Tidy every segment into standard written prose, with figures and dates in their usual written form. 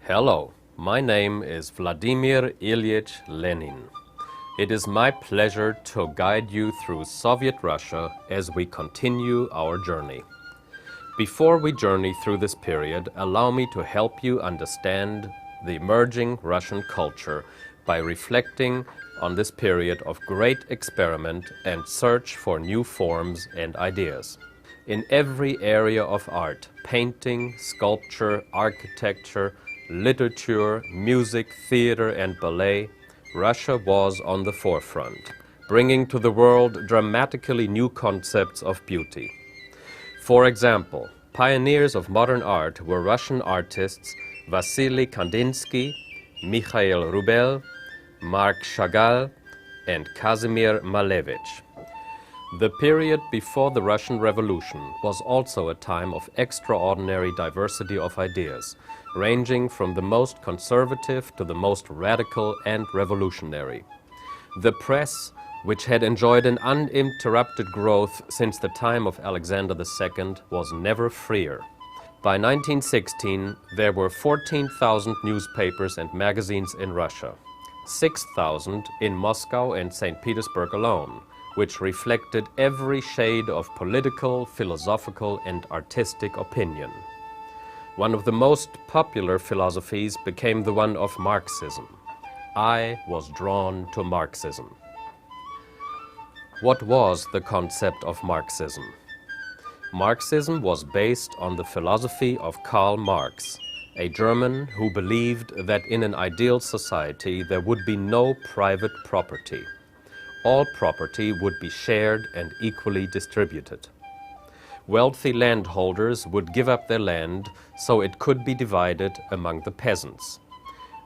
Hello, my name is Vladimir Ilyich Lenin. It is my pleasure to guide you through Soviet Russia as we continue our journey. Before we journey through this period, allow me to help you understand the emerging Russian culture by reflecting on this period of great experiment and search for new forms and ideas. In every area of art, painting, sculpture, architecture, literature, music, theater, and ballet, Russia was on the forefront, bringing to the world dramatically new concepts of beauty. For example, pioneers of modern art were Russian artists Vasily Kandinsky, Mikhail Rubel, Marc Chagall, and Kazimir Malevich. The period before the Russian Revolution was also a time of extraordinary diversity of ideas, ranging from the most conservative to the most radical and revolutionary. The press, which had enjoyed an uninterrupted growth since the time of Alexander II, was never freer. By 1916, there were 14,000 newspapers and magazines in Russia, 6,000 in Moscow and St. Petersburg alone, which reflected every shade of political, philosophical, and artistic opinion. One of the most popular philosophies became the one of Marxism. I was drawn to Marxism. What was the concept of Marxism? Marxism was based on the philosophy of Karl Marx, a German who believed that in an ideal society there would be no private property. All property would be shared and equally distributed. Wealthy landholders would give up their land so it could be divided among the peasants.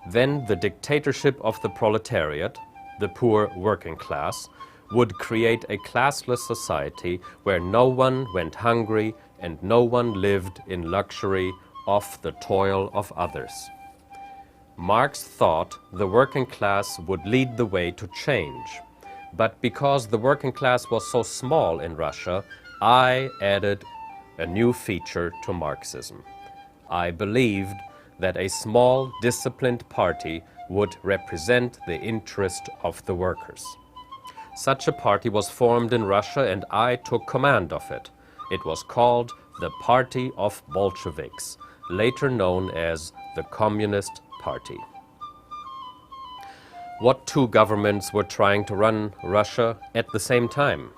Then the dictatorship of the proletariat, the poor working class, would create a classless society where no one went hungry and no one lived in luxury off the toil of others. Marx thought the working class would lead the way to change. But because the working class was so small in Russia, I added a new feature to Marxism. I believed that a small, disciplined party would represent the interest of the workers. Such a party was formed in Russia and I took command of it. It was called the Party of Bolsheviks, later known as the Communist Party. What two governments were trying to run Russia at the same time?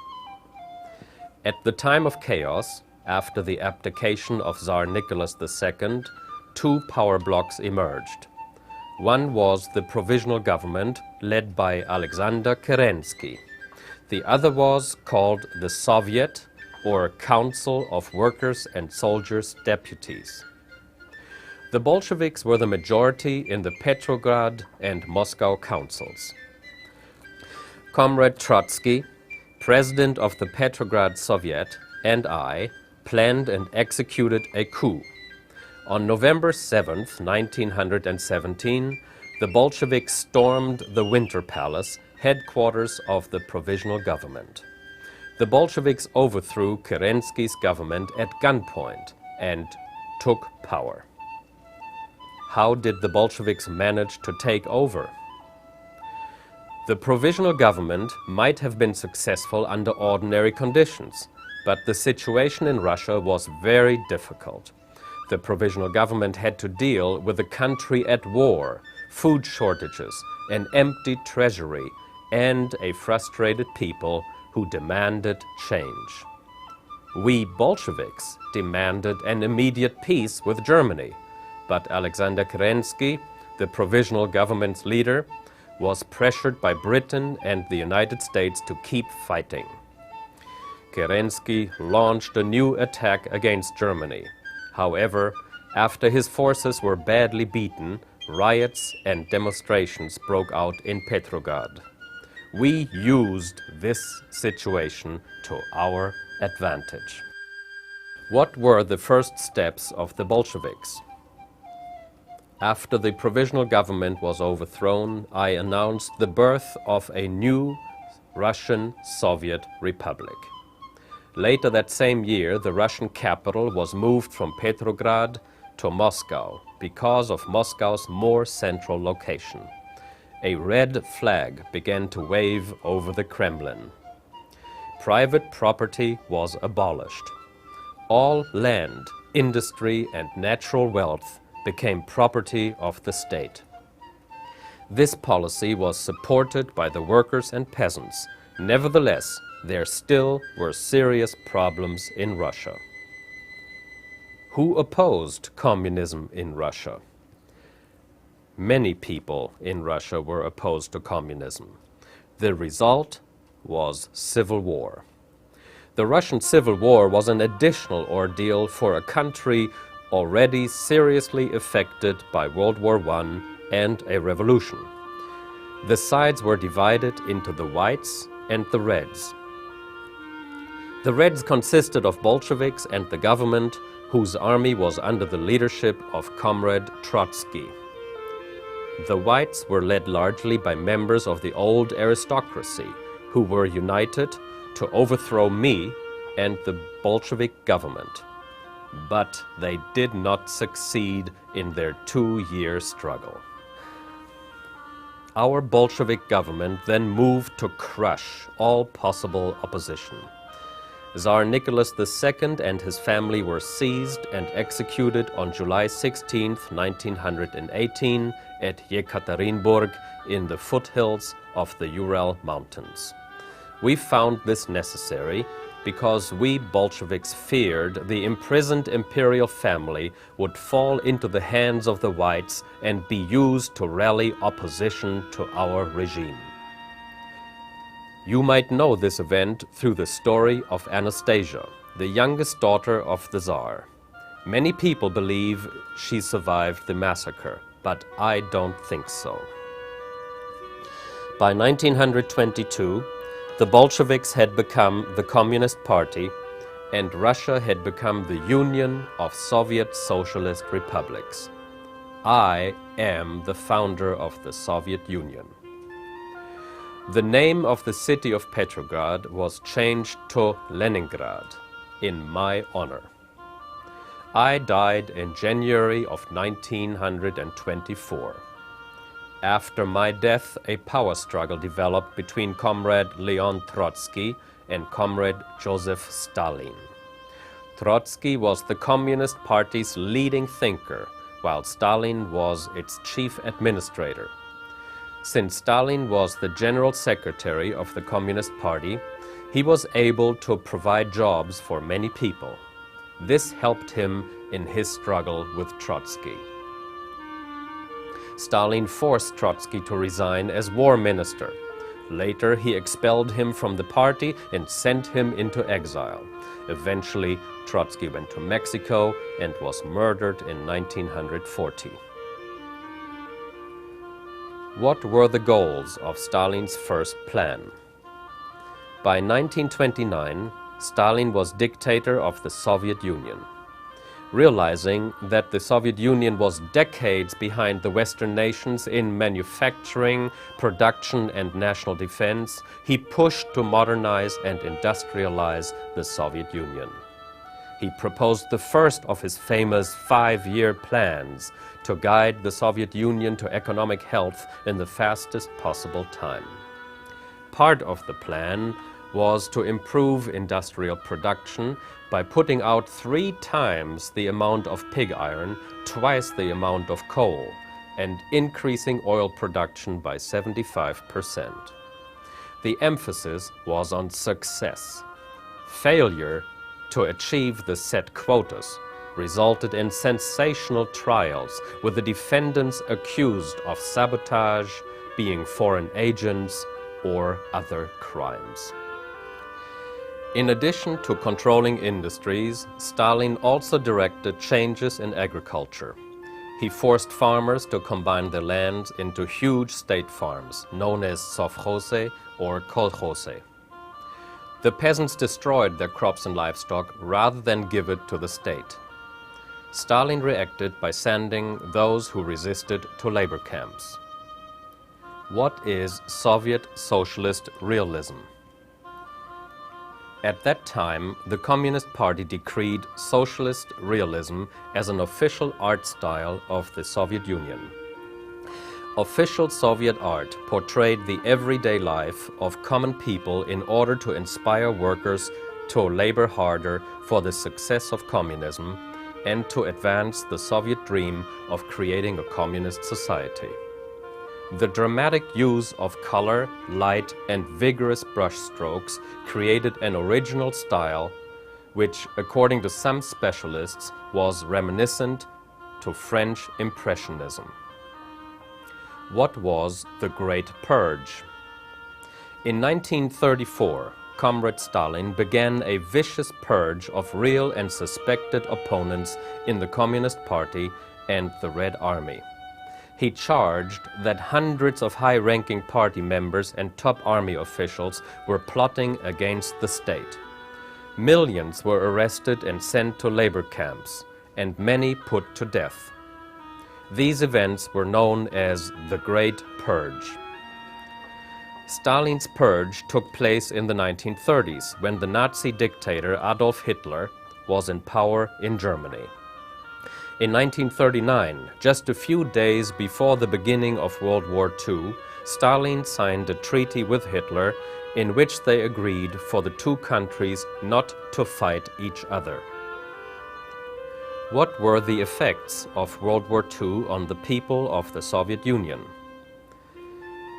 At the time of chaos, after the abdication of Tsar Nicholas II, two power blocks emerged. One was the provisional government led by Alexander Kerensky. The other was called the Soviet, or Council of Workers' and Soldiers' Deputies. The Bolsheviks were the majority in the Petrograd and Moscow councils. Comrade Trotsky, president of the Petrograd Soviet, and I planned and executed a coup. On November 7, 1917, the Bolsheviks stormed the Winter Palace, headquarters of the provisional government. The Bolsheviks overthrew Kerensky's government at gunpoint and took power. How did the Bolsheviks manage to take over? The provisional government might have been successful under ordinary conditions, but the situation in Russia was very difficult. The provisional government had to deal with a country at war, food shortages, an empty treasury, and a frustrated people who demanded change. We Bolsheviks demanded an immediate peace with Germany, but Alexander Kerensky, the provisional government's leader, was pressured by Britain and the United States to keep fighting. Kerensky launched a new attack against Germany. However, after his forces were badly beaten, riots and demonstrations broke out in Petrograd. We used this situation to our advantage. What were the first steps of the Bolsheviks? After the provisional government was overthrown, I announced the birth of a new Russian Soviet Republic. Later that same year, the Russian capital was moved from Petrograd to Moscow, because of Moscow's more central location. A red flag began to wave over the Kremlin. Private property was abolished. All land, industry, and natural wealth became property of the state. This policy was supported by the workers and peasants. Nevertheless, there still were serious problems in Russia. Who opposed communism in Russia? Many people in Russia were opposed to communism. The result was civil war. The Russian Civil War was an additional ordeal for a country already seriously affected by World War I and a revolution. The sides were divided into the Whites and the Reds. The Reds consisted of Bolsheviks and the government, whose army was under the leadership of Comrade Trotsky. The Whites were led largely by members of the old aristocracy, who were united to overthrow me and the Bolshevik government. But they did not succeed in their 2-year struggle. Our Bolshevik government then moved to crush all possible opposition. Tsar Nicholas II and his family were seized and executed on July 16, 1918 at Yekaterinburg in the foothills of the Ural Mountains. We found this necessary because we Bolsheviks feared the imprisoned imperial family would fall into the hands of the Whites and be used to rally opposition to our regime. You might know this event through the story of Anastasia, the youngest daughter of the Tsar. Many people believe she survived the massacre, but I don't think so. By 1922, the Bolsheviks had become the Communist Party, and Russia had become the Union of Soviet Socialist Republics. I am the founder of the Soviet Union. The name of the city of Petrograd was changed to Leningrad in my honor. I died in January of 1924. After my death, a power struggle developed between Comrade Leon Trotsky and Comrade Joseph Stalin. Trotsky was the Communist Party's leading thinker, while Stalin was its chief administrator. Since Stalin was the general secretary of the Communist Party, he was able to provide jobs for many people. This helped him in his struggle with Trotsky. Stalin forced Trotsky to resign as war minister. Later, he expelled him from the party and sent him into exile. Eventually, Trotsky went to Mexico and was murdered in 1940. What were the goals of Stalin's first plan? By 1929, Stalin was dictator of the Soviet Union. Realizing that the Soviet Union was decades behind the Western nations in manufacturing, production, and national defense, he pushed to modernize and industrialize the Soviet Union. He proposed the first of his famous 5-year plans to guide the Soviet Union to economic health in the fastest possible time. Part of the plan was to improve industrial production by putting out 3 times the amount of pig iron, twice the amount of coal, and increasing oil production by 75%. The emphasis was on success. Failure to achieve the set quotas resulted in sensational trials with the defendants accused of sabotage, being foreign agents, or other crimes. In addition to controlling industries, Stalin also directed changes in agriculture. He forced farmers to combine their lands into huge state farms, known as sovkhozy or kolkhozy. The peasants destroyed their crops and livestock rather than give it to the state. Stalin reacted by sending those who resisted to labor camps. What is Soviet socialist realism? At that time, the Communist Party decreed socialist realism as an official art style of the Soviet Union. Official Soviet art portrayed the everyday life of common people in order to inspire workers to labor harder for the success of communism and to advance the Soviet dream of creating a communist society. The dramatic use of color, light, and vigorous brushstrokes created an original style which, according to some specialists, was reminiscent to French Impressionism. What was the Great Purge? In 1934, Comrade Stalin began a vicious purge of real and suspected opponents in the Communist Party and the Red Army. He charged that hundreds of high-ranking party members and top army officials were plotting against the state. Millions were arrested and sent to labor camps, and many put to death. These events were known as the Great Purge. Stalin's purge took place in the 1930s, when the Nazi dictator Adolf Hitler was in power in Germany. In 1939, just a few days before the beginning of World War II, Stalin signed a treaty with Hitler in which they agreed for the two countries not to fight each other. What were the effects of World War II on the people of the Soviet Union?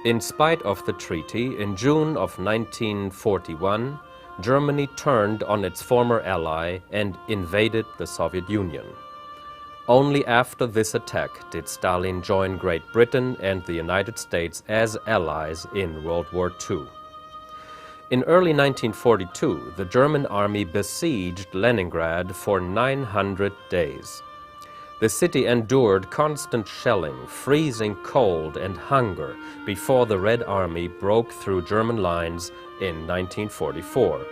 In spite of the treaty, in June of 1941, Germany turned on its former ally and invaded the Soviet Union. Only after this attack did Stalin join Great Britain and the United States as allies in World War II. In early 1942, the German army besieged Leningrad for 900 days. The city endured constant shelling, freezing cold, and hunger before the Red Army broke through German lines in 1944.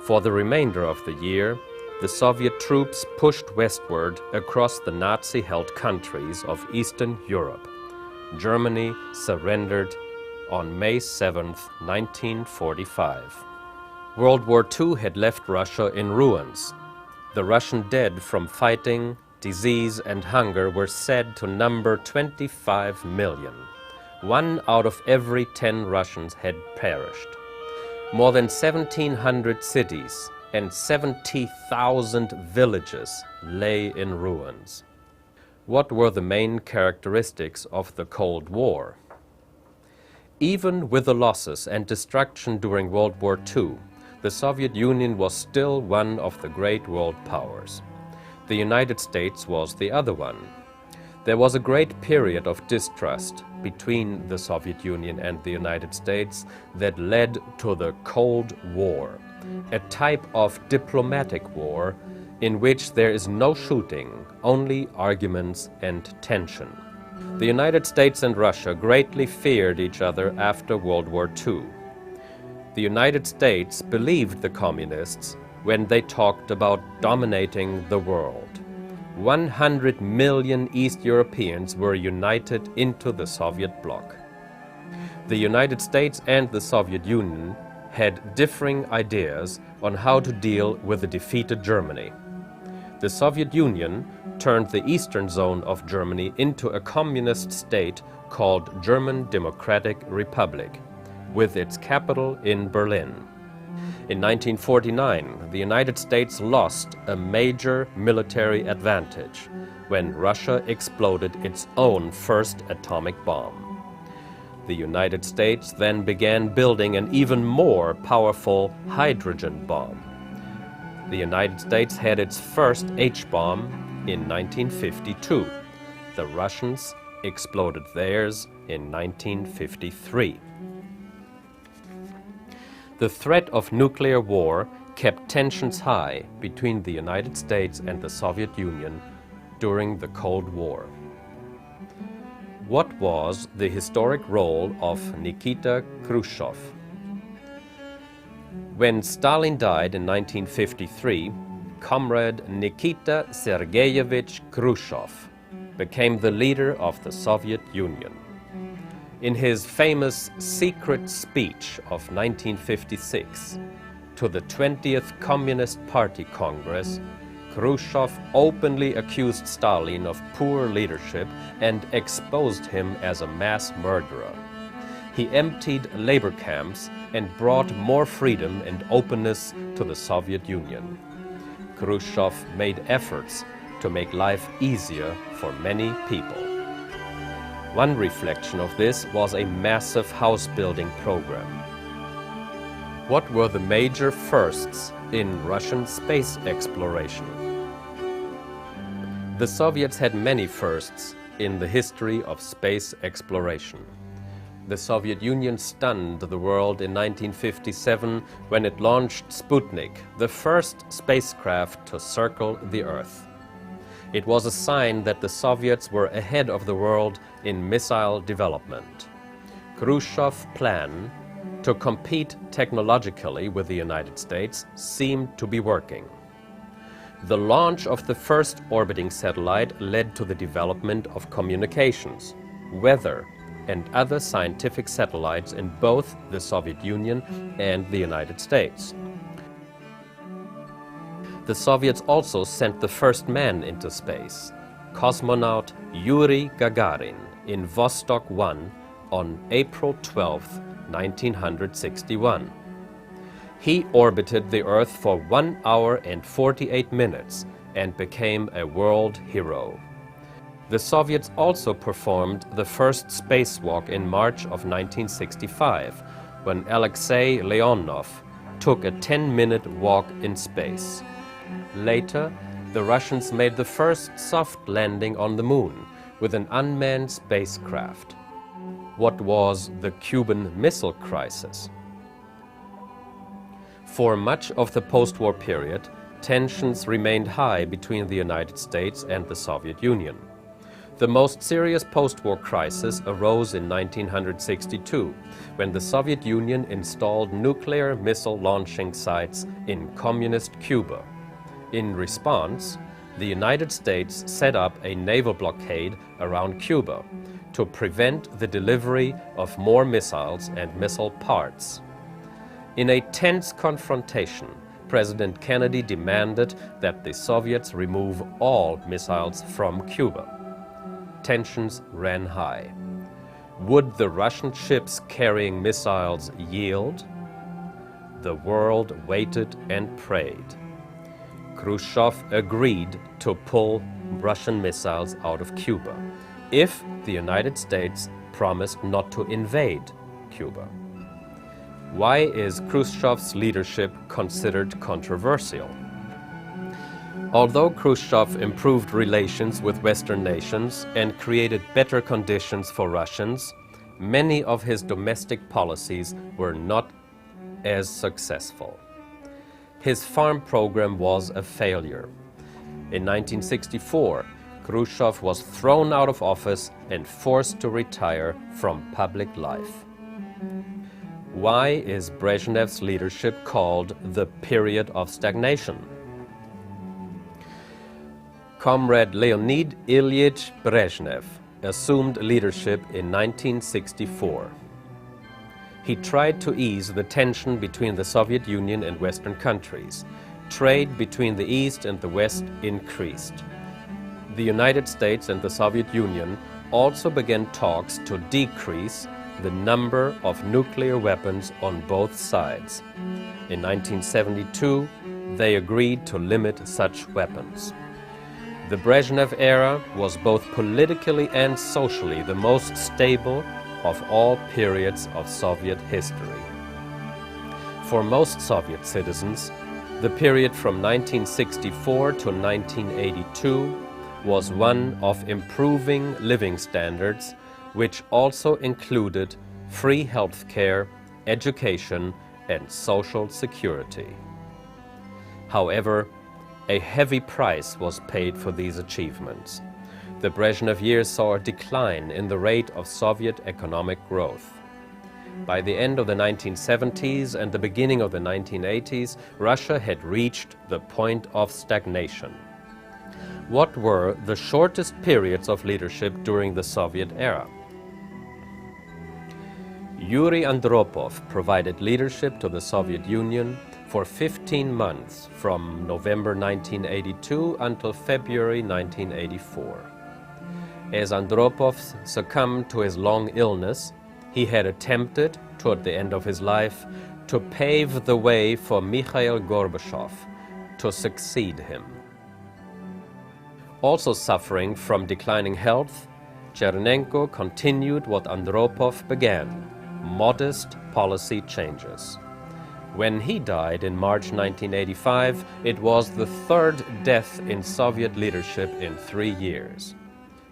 For the remainder of the year, the Soviet troops pushed westward across the Nazi-held countries of Eastern Europe. Germany surrendered on May 7, 1945. World War II had left Russia in ruins. The Russian dead from fighting, disease, and hunger were said to number 25 million. 1 out of every 10 Russians had perished. More than 1,700 cities and 70,000 villages lay in ruins. What were the main characteristics of the Cold War? Even with the losses and destruction during World War II, the Soviet Union was still one of the great world powers. The United States was the other one. There was a great period of distrust between the Soviet Union and the United States that led to the Cold War, a type of diplomatic war in which there is no shooting, only arguments and tension. The United States and Russia greatly feared each other after World War II. The United States believed the communists when they talked about dominating the world. 100 million East Europeans were united into the Soviet bloc. The United States and the Soviet Union had differing ideas on how to deal with the defeated Germany. The Soviet Union turned the eastern zone of Germany into a communist state called German Democratic Republic, with its capital in Berlin. In 1949, the United States lost a major military advantage when Russia exploded its own first atomic bomb. The United States then began building an even more powerful hydrogen bomb. The United States had its first H-bomb in 1952. The Russians exploded theirs in 1953. The threat of nuclear war kept tensions high between the United States and the Soviet Union during the Cold War. What was the historic role of Nikita Khrushchev? When Stalin died in 1953, Comrade Nikita Sergeyevich Khrushchev became the leader of the Soviet Union. In his famous secret speech of 1956, to the 20th Communist Party Congress, Khrushchev openly accused Stalin of poor leadership and exposed him as a mass murderer. He emptied labor camps and brought more freedom and openness to the Soviet Union. Khrushchev made efforts to make life easier for many people. One reflection of this was a massive house-building program. What were the major firsts in Russian space exploration? The Soviets had many firsts in the history of space exploration. The Soviet Union stunned the world in 1957 when it launched Sputnik, the first spacecraft to circle the Earth. It was a sign that the Soviets were ahead of the world in missile development. Khrushchev's plan to compete technologically with the United States seemed to be working. The launch of the first orbiting satellite led to the development of communications, weather, and other scientific satellites in both the Soviet Union and the United States. The Soviets also sent the first man into space, cosmonaut Yuri Gagarin, in Vostok 1 on April 12, 1961. He orbited the Earth for 1 hour and 48 minutes and became a world hero. The Soviets also performed the first spacewalk in March of 1965, when Alexei Leonov took a 10-minute walk in space. Later, the Russians made the first soft landing on the moon with an unmanned spacecraft. What was the Cuban Missile Crisis? For much of the post-war period, tensions remained high between the United States and the Soviet Union. The most serious post-war crisis arose in 1962, when the Soviet Union installed nuclear missile launching sites in communist Cuba. In response, the United States set up a naval blockade around Cuba to prevent the delivery of more missiles and missile parts. In a tense confrontation, President Kennedy demanded that the Soviets remove all missiles from Cuba. Tensions ran high. Would the Russian ships carrying missiles yield? The world waited and prayed. Khrushchev agreed to pull Russian missiles out of Cuba if the United States promised not to invade Cuba. Why is Khrushchev's leadership considered controversial? Although Khrushchev improved relations with Western nations and created better conditions for Russians, many of his domestic policies were not as successful. His farm program was a failure. In 1964, Khrushchev was thrown out of office and forced to retire from public life. Why is Brezhnev's leadership called the period of stagnation? Comrade Leonid Ilyich Brezhnev assumed leadership in 1964. He tried to ease the tension between the Soviet Union and Western countries. Trade between the East and the West increased. The United States and the Soviet Union also began talks to decrease the number of nuclear weapons on both sides. In 1972, they agreed to limit such weapons. The Brezhnev era was both politically and socially the most stable of all periods of Soviet history. For most Soviet citizens, the period from 1964 to 1982 was one of improving living standards, which also included free health care, education, and social security. However, a heavy price was paid for these achievements. The Brezhnev years saw a decline in the rate of Soviet economic growth. By the end of the 1970s and the beginning of the 1980s, Russia had reached the point of stagnation. What were the shortest periods of leadership during the Soviet era? Yuri Andropov provided leadership to the Soviet Union for 15 months from November 1982 until February 1984. As Andropov succumbed to his long illness, he had attempted, toward the end of his life, to pave the way for Mikhail Gorbachev to succeed him. Also suffering from declining health, Chernenko continued what Andropov began, modest policy changes. When he died in March 1985, it was the third death in Soviet leadership in 3 years.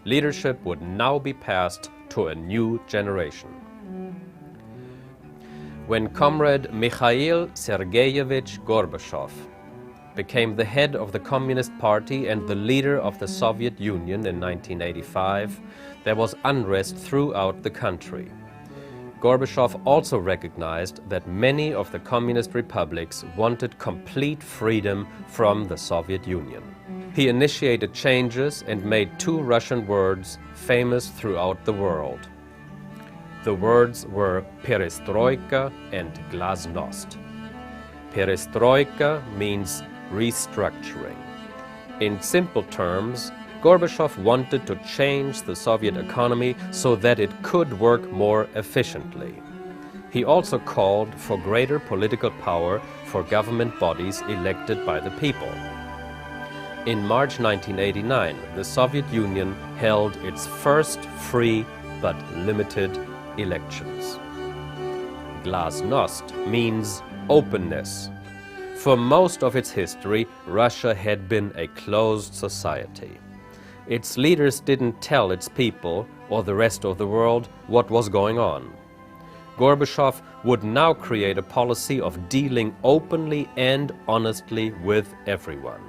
Leadership would now be passed to a new generation. When Comrade Mikhail Sergeyevich Gorbachev became the head of the Communist Party and the leader of the Soviet Union in 1985, there was unrest throughout the country. Gorbachev also recognized that many of the communist republics wanted complete freedom from the Soviet Union. He initiated changes and made 2 Russian words famous throughout the world. The words were perestroika and glasnost. Perestroika means restructuring. In simple terms, Gorbachev wanted to change the Soviet economy so that it could work more efficiently. He also called for greater political power for government bodies elected by the people. In March 1989, the Soviet Union held its first free but limited elections. Glasnost means openness. For most of its history, Russia had been a closed society. Its leaders didn't tell its people or the rest of the world what was going on. Gorbachev would now create a policy of dealing openly and honestly with everyone.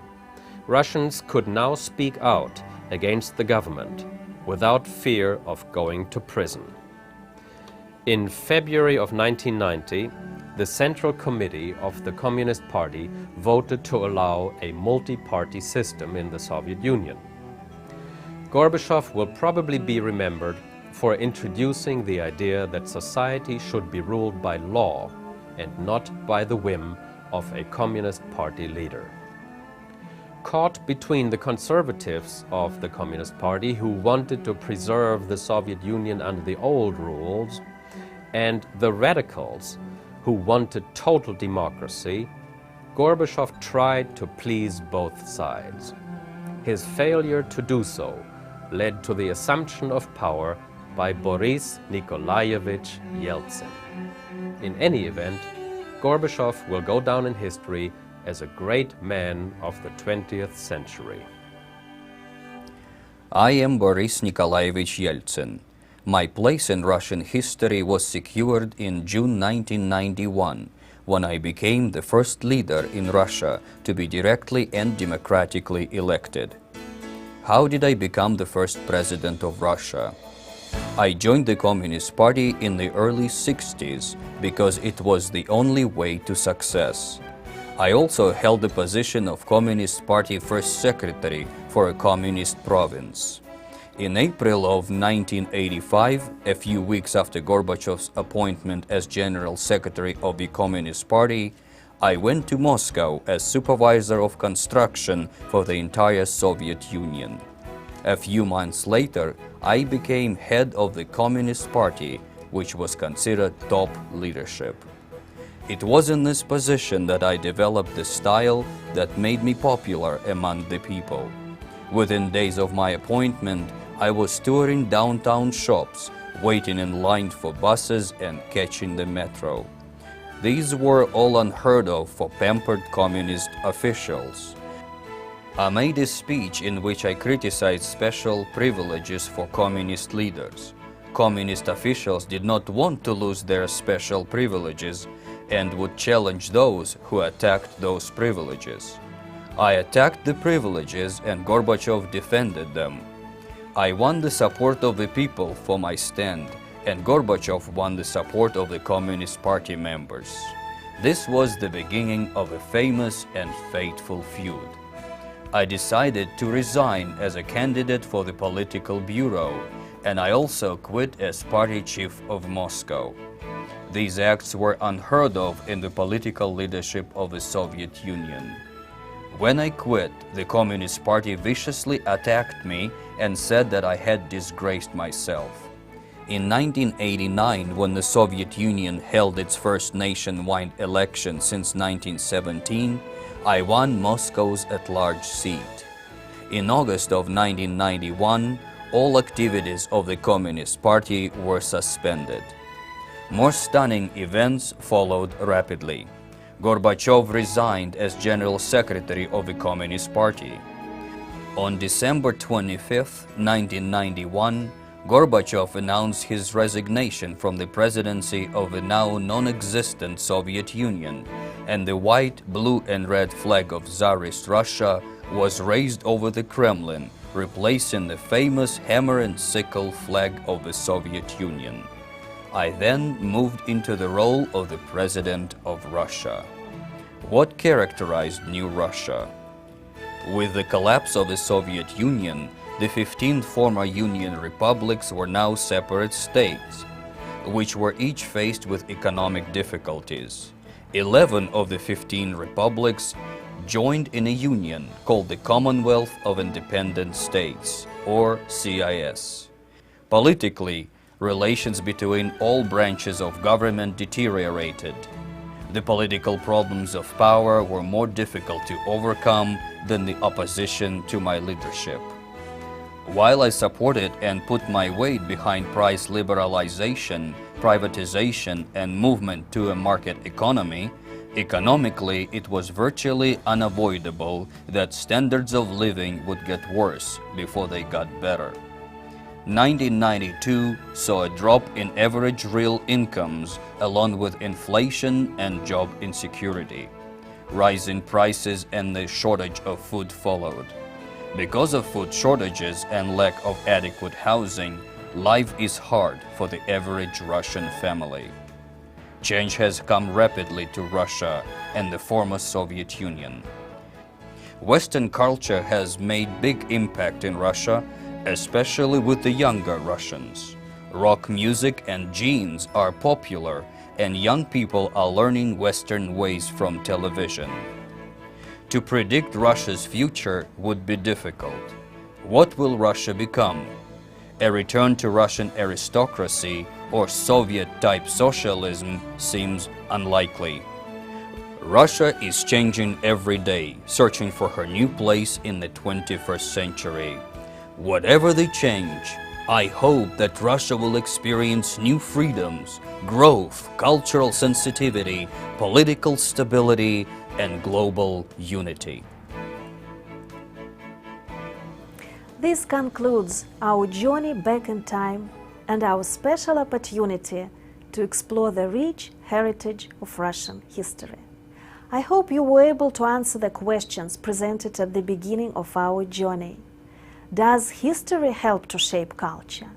Russians could now speak out against the government without fear of going to prison. In February of 1990, the Central Committee of the Communist Party voted to allow a multi-party system in the Soviet Union. Gorbachev will probably be remembered for introducing the idea that society should be ruled by law and not by the whim of a Communist Party leader. Caught between the conservatives of the Communist Party, who wanted to preserve the Soviet Union under the old rules, and the radicals, who wanted total democracy, Gorbachev tried to please both sides. His failure to do so led to the assumption of power by Boris Nikolaevich Yeltsin. In any event, Gorbachev will go down in history as a great man of the 20th century. I am Boris Nikolaevich Yeltsin. My place in Russian history was secured in June 1991, when I became the first leader in Russia to be directly and democratically elected. How did I become the first president of Russia? I joined the Communist Party in the early 60s because it was the only way to success. I also held the position of Communist Party First Secretary for a communist province. In April of 1985, a few weeks after Gorbachev's appointment as General Secretary of the Communist Party, I went to Moscow as supervisor of construction for the entire Soviet Union. A few months later, I became head of the Communist Party, which was considered top leadership. It was in this position that I developed the style that made me popular among the people. Within days of my appointment, I was touring downtown shops, waiting in line for buses and catching the metro. These were all unheard of for pampered communist officials. I made a speech in which I criticized special privileges for communist leaders. Communist officials did not want to lose their special privileges and would challenge those who attacked those privileges. I attacked the privileges and Gorbachev defended them. I won the support of the people for my stand, and Gorbachev won the support of the Communist Party members. This was the beginning of a famous and fateful feud. I decided to resign as a candidate for the political bureau, and I also quit as party chief of Moscow. These acts were unheard of in the political leadership of the Soviet Union. When I quit, the Communist Party viciously attacked me and said that I had disgraced myself. In 1989, when the Soviet Union held its first nationwide election since 1917, I won Moscow's at-large seat. In August of 1991, all activities of the Communist Party were suspended. More stunning events followed rapidly. Gorbachev resigned as General Secretary of the Communist Party. On December 25, 1991, Gorbachev announced his resignation from the presidency of the now non-existent Soviet Union, and the white, blue and red flag of Tsarist Russia was raised over the Kremlin, replacing the famous hammer and sickle flag of the Soviet Union. I then moved into the role of the President of Russia. What characterized New Russia? With the collapse of the Soviet Union, the 15 former Union republics were now separate states, which were each faced with economic difficulties. 11 of the 15 republics joined in a union called the Commonwealth of Independent States, or CIS. Politically, relations between all branches of government deteriorated. The political problems of power were more difficult to overcome than the opposition to my leadership. While I supported and put my weight behind price liberalization, privatization, and movement to a market economy, economically it was virtually unavoidable that standards of living would get worse before they got better. 1992 saw a drop in average real incomes along with inflation and job insecurity. Rising prices and the shortage of food followed. Because of food shortages and lack of adequate housing, life is hard for the average Russian family. Change has come rapidly to Russia and the former Soviet Union. Western culture has made big impact in Russia, especially with the younger Russians. Rock music and jeans are popular, and young people are learning Western ways from television. To predict Russia's future would be difficult. What will Russia become? A return to Russian aristocracy or Soviet-type socialism seems unlikely. Russia is changing every day, searching for her new place in the 21st century. Whatever the change, I hope that Russia will experience new freedoms, growth, cultural sensitivity, political stability, and global unity. This concludes our journey back in time and our special opportunity to explore the rich heritage of Russian history. I hope you were able to answer the questions presented at the beginning of our journey. Does history help to shape culture?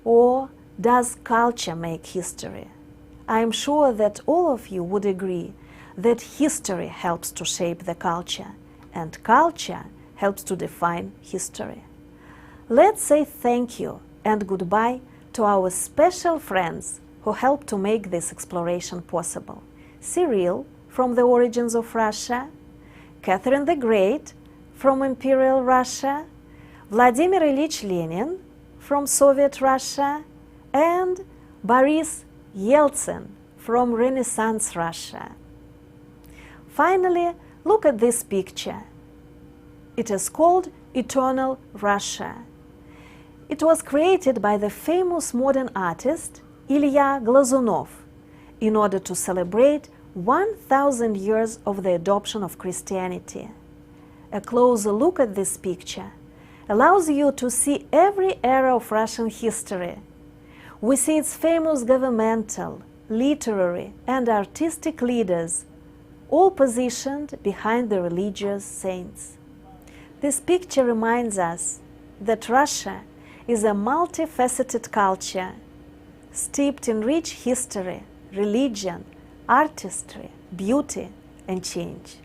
Or does culture make history? I am sure that all of you would agree that history helps to shape the culture, and culture helps to define history. Let's say thank you and goodbye to our special friends who helped to make this exploration possible. Cyril from the origins of Russia, Catherine the Great from Imperial Russia, Vladimir Ilyich Lenin from Soviet Russia, and Boris Yeltsin from Renaissance Russia. Finally, look at this picture. It is called Eternal Russia. It was created by the famous modern artist Ilya Glazunov in order to celebrate 1,000 years of the adoption of Christianity. A closer look at this picture allows you to see every era of Russian history. We see its famous governmental, literary, and artistic leaders, all positioned behind the religious saints. This picture reminds us that Russia is a multifaceted culture, steeped in rich history, religion, artistry, beauty, and change.